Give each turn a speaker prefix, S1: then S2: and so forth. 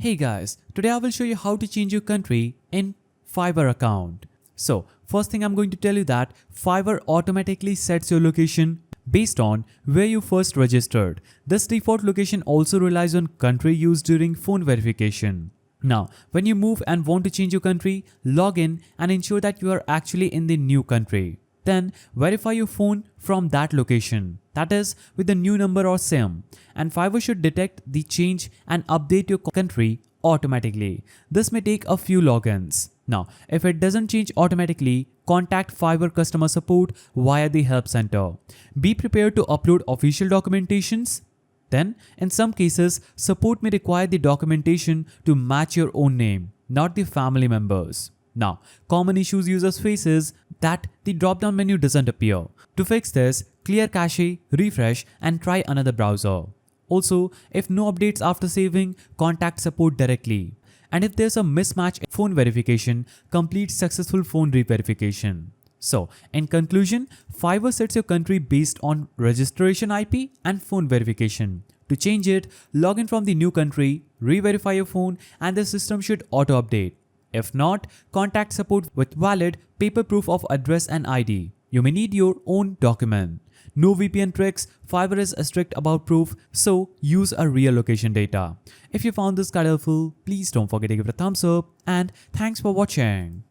S1: Hey guys, today I will show you how to change your country in Fiverr account. So first thing I'm going to tell you that Fiverr automatically sets your location based on where you first registered. This default location also relies on country used during phone verification. Now, when you move and want to change your country, log in and ensure that you are actually in the new country. Then verify your phone from that location, that is with the new number or SIM, and Fiverr should detect the change and update your country automatically. This may take a few logins. Now, if it doesn't change automatically, contact Fiverr customer support via the help center. Be prepared to upload official documentations. Then, in some cases, support may require the documentation to match your own name, not the family members. Now, common issues users face is that the drop-down menu doesn't appear. To fix this, clear cache, refresh and try another browser. Also, if no updates after saving, contact support directly. And if there's a mismatch in phone verification, complete successful phone re-verification. So, in conclusion, Fiverr sets your country based on registration IP and phone verification. To change it, log in from the new country, re-verify your phone and the system should auto-update. If not, contact support with valid paper proof of address and ID. You may need your own document. No VPN tricks, Fiverr is strict about proof, so use a real location data. If you found this guide helpful, please don't forget to give it a thumbs up and thanks for watching.